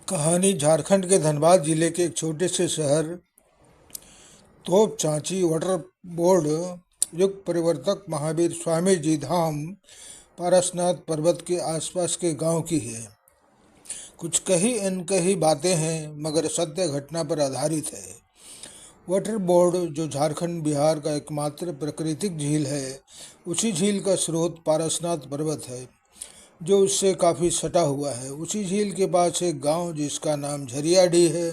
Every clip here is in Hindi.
कहानी झारखंड के धनबाद जिले के एक छोटे से शहर तोप चांची वाटर बोर्ड युग परिवर्तक महावीर स्वामी जी धाम पारसनाथ पर्वत के आसपास के गांव की है। कुछ कही अनकही बातें हैं मगर सत्य घटना पर आधारित है। वाटर बोर्ड जो झारखंड बिहार का एकमात्र प्राकृतिक झील है, उसी झील का स्रोत पारसनाथ पर्वत है जो उससे काफ़ी सटा हुआ है। उसी झील के पास एक गांव जिसका नाम झरियाडीह है।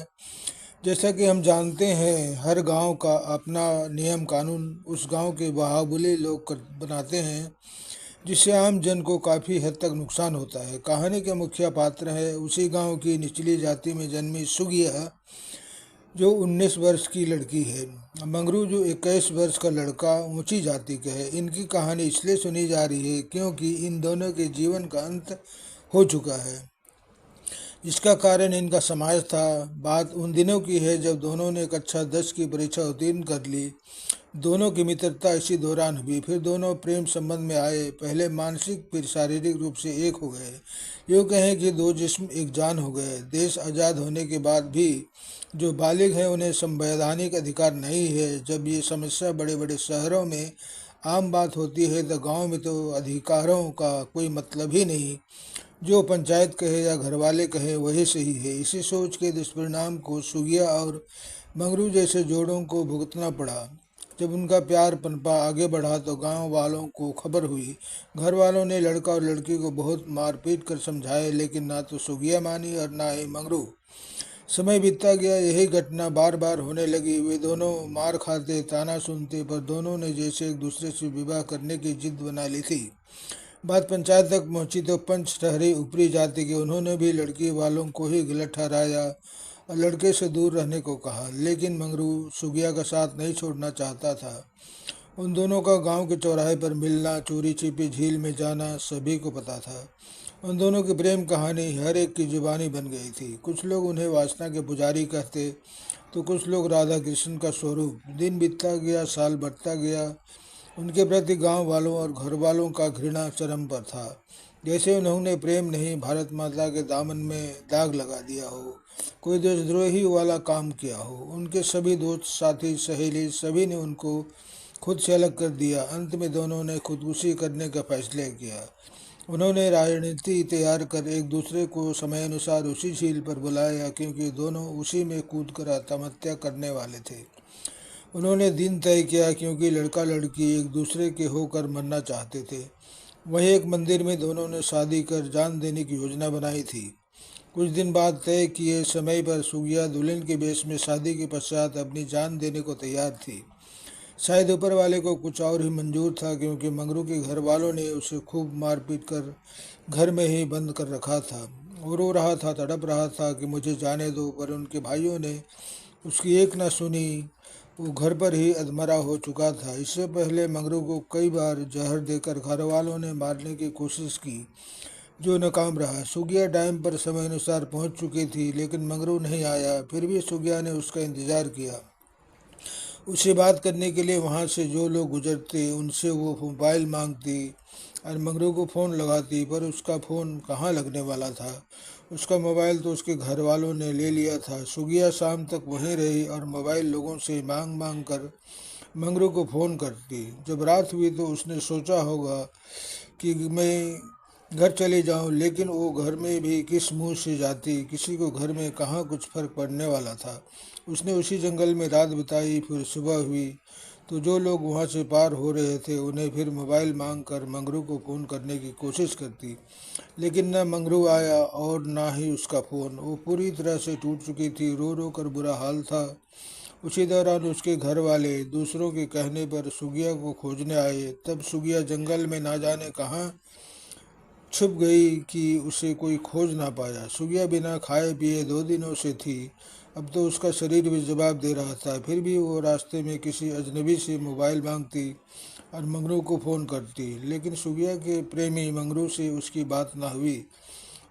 जैसा कि हम जानते हैं, हर गांव का अपना नियम कानून उस गांव के बाहुबली लोग बनाते हैं, जिससे आम जन को काफ़ी हद तक नुकसान होता है। कहानी के मुख्य पात्र है उसी गांव की निचली जाति में जन्मी सुगिया, जो 19 वर्ष की लड़की है। मंगरू, जो 21 वर्ष का लड़का ऊंची जाति के है। इनकी कहानी इसलिए सुनी जा रही है क्योंकि इन दोनों के जीवन का अंत हो चुका है, जिसका कारण इनका समाज था। बात उन दिनों की है जब दोनों ने कक्षा 10 की परीक्षा उत्तीर्ण कर ली। दोनों की मित्रता इसी दौरान हुई। फिर दोनों प्रेम संबंध में आए। पहले मानसिक फिर शारीरिक रूप से एक हो गए। यूँ कहें कि दो जिस्म एक जान हो गए। देश आज़ाद होने के बाद भी जो बालिग हैं उन्हें संवैधानिक अधिकार नहीं है। जब ये समस्या बड़े बड़े शहरों में आम बात होती है तो गांव में तो अधिकारों का कोई मतलब ही नहीं। जो पंचायत कहे या घरवाले कहे वही सही है। इसी सोच के दुष्परिणाम को सुगिया और मंगरू जैसे जोड़ों को भुगतना पड़ा। जब उनका प्यार पनपा आगे बढ़ा तो गांव वालों को खबर हुई। घर वालों ने लड़का और लड़की को बहुत मारपीट कर समझाए, लेकिन ना तो सुगिया मानी और ना ही मंगरू। समय बीतता गया, यही घटना बार बार होने लगी। वे दोनों मार खाते, ताना सुनते, पर दोनों ने जैसे एक दूसरे से विवाह करने की जिद बना ली थी। बात पंचायत तक पहुंची तो पंच ठहरे ऊपरी जाति के। उन्होंने भी लड़की वालों को ही गलत ठहराया और लड़के से दूर रहने को कहा, लेकिन मंगरू सुगिया का साथ नहीं छोड़ना चाहता था। उन दोनों का गांव के चौराहे पर मिलना, चोरी छिपी झील में जाना सभी को पता था। उन दोनों की प्रेम कहानी हर एक की जुबानी बन गई थी। कुछ लोग उन्हें वासना के पुजारी कहते तो कुछ लोग राधा कृष्ण का स्वरूप। दिन बीतता गया, साल बढ़ता गया। उनके प्रति गांव वालों और घर वालों का घृणा चरम पर था। जैसे उन्होंने प्रेम नहीं, भारत माता के दामन में दाग लगा दिया हो, कोई देशद्रोही वाला काम किया हो। उनके सभी दोस्त, साथी, सहेली सभी ने उनको खुद से अलग कर दिया। अंत में दोनों ने खुदकुशी करने का फैसला किया। उन्होंने राजनीति तैयार कर एक दूसरे को समय अनुसार उसी झील पर बुलाया, क्योंकि दोनों उसी में कूद कर आत्महत्या करने वाले थे। उन्होंने दिन तय किया, क्योंकि लड़का लड़की एक दूसरे के होकर मरना चाहते थे। वहीं एक मंदिर में दोनों ने शादी कर जान देने की योजना बनाई थी। कुछ दिन बाद तय किए समय पर सुगिया दुल्हन के वेश में शादी के पश्चात अपनी जान देने को तैयार थी। शायद ऊपर वाले को कुछ और ही मंजूर था, क्योंकि मंगरू के घर वालों ने उसे खूब मारपीट कर घर में ही बंद कर रखा था। वो रो रहा था, तड़प रहा था कि मुझे जाने दो, पर उनके भाइयों ने उसकी एक न सुनी। वो घर पर ही अधमरा हो चुका था। इससे पहले मंगरू को कई बार जहर देकर घर वालों ने मारने की कोशिश की, जो नाकाम रहा। सुगिया टाइम पर समय अनुसार पहुंच चुकी थी, लेकिन मंगरू नहीं आया। फिर भी सुगिया ने उसका इंतजार किया। उससे बात करने के लिए वहाँ से जो लोग गुजरते उनसे वो मोबाइल मांगती और मंगरू को फ़ोन लगाती, पर उसका फ़ोन कहाँ लगने वाला था। उसका मोबाइल तो उसके घर वालों ने ले लिया था। सुगिया शाम तक वहीं रही और मोबाइल लोगों से मांग मांग कर मंगरू को फ़ोन करती। जब रात हुई तो उसने सोचा होगा कि मैं घर चले जाऊं, लेकिन वो घर में भी किस मुंह से जाती। किसी को घर में कहाँ कुछ फर्क पड़ने वाला था। उसने उसी जंगल में रात बिताई। फिर सुबह हुई तो जो लोग वहाँ से पार हो रहे थे उन्हें फिर मोबाइल मांग कर मंगरू को फ़ोन करने की कोशिश करती, लेकिन न मंगरू आया और ना ही उसका फ़ोन। वो पूरी तरह से टूट चुकी थी। रो रो कर बुरा हाल था। उसी दौरान उसके घर वाले दूसरों के कहने पर सुगिया को खोजने आए। तब सुगिया जंगल में ना जाने कहाँ छुप गई कि उसे कोई खोज ना पाया। सुगिया बिना खाए पिए 2 दिनों से थी। अब तो उसका शरीर भी जवाब दे रहा था। फिर भी वो रास्ते में किसी अजनबी से मोबाइल मांगती और मंगरू को फ़ोन करती, लेकिन सुगिया के प्रेमी मंगरू से उसकी बात ना हुई।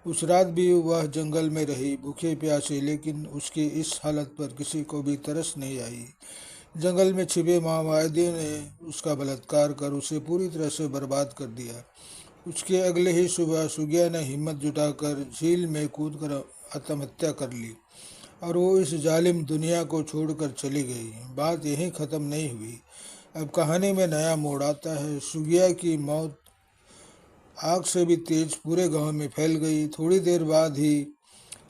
उस रात भी वह जंगल में रही, भूखे प्यासे, लेकिन उसकी इस हालत पर किसी को भी तरस नहीं आई। जंगल में छिपे माओवादियों ने उसका बलात्कार कर उसे पूरी तरह से बर्बाद कर दिया। उसके अगले ही सुबह सुगिया ने हिम्मत जुटाकर झील में कूद कर आत्महत्या कर ली और वो इस जालिम दुनिया को छोड़कर चली गई। बात यहीं ख़त्म नहीं हुई। अब कहानी में नया मोड़ आता है। सुगिया की मौत आग से भी तेज पूरे गांव में फैल गई। थोड़ी देर बाद ही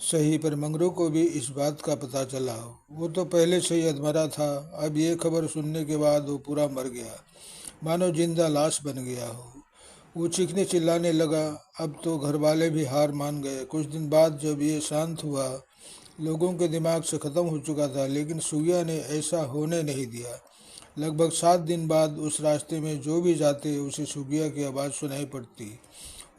सही, पर मंगरू को भी इस बात का पता चला। वो तो पहले से ही अधमरा था, अब ये खबर सुनने के बाद वो पूरा मर गया, मानो जिंदा लाश बन गया हो। वो चीखने चिल्लाने लगा। अब तो घर वाले भी हार मान गए। कुछ दिन बाद जब ये शांत हुआ, लोगों के दिमाग से खत्म हो चुका था, लेकिन सुगिया ने ऐसा होने नहीं दिया। लगभग 7 दिन बाद उस रास्ते में जो भी जाते उसे सुगिया की आवाज़ सुनाई पड़ती।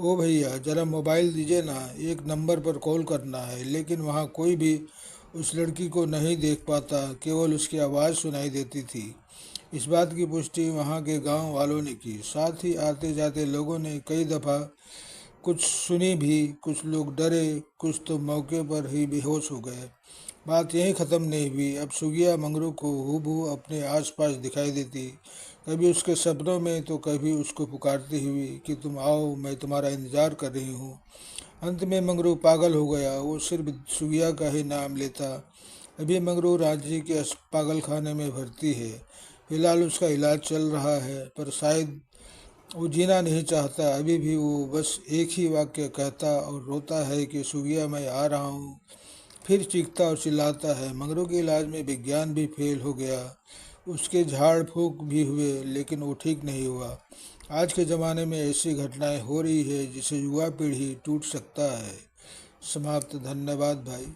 ओ भैया जरा मोबाइल दीजिए ना, एक नंबर पर कॉल करना है। लेकिन वहाँ कोई भी उस लड़की को नहीं देख पाता, केवल उसकी आवाज़ सुनाई देती थी। इस बात की पुष्टि वहाँ के गांव वालों ने की। साथ ही आते जाते लोगों ने कई दफ़ा कुछ सुनी भी। कुछ लोग डरे, कुछ तो मौके पर ही बेहोश हो गए। बात यहीं ख़त्म नहीं हुई। अब सुगिया मंगरू को हूबहू अपने आसपास दिखाई देती, कभी उसके सपनों में तो कभी उसको पुकारती हुई कि तुम आओ, मैं तुम्हारा इंतज़ार कर रही हूँ। अंत में मंगरू पागल हो गया। वो सिर्फ सुगिया का ही नाम लेता। अभी मंगरू रांची के पागल खाने में भर्ती है। फिलहाल उसका इलाज चल रहा है, पर शायद वो जीना नहीं चाहता। अभी भी वो बस एक ही वाक्य कहता और रोता है कि सुगिया मैं आ रहा हूँ। फिर चीखता और चिल्लाता है। मंगरू के इलाज में विज्ञान भी फेल हो गया, उसके झाड़ फूक भी हुए, लेकिन वो ठीक नहीं हुआ। आज के ज़माने में ऐसी घटनाएं हो रही है जिसे युवा पीढ़ी टूट सकता है। समाप्त। धन्यवाद भाई।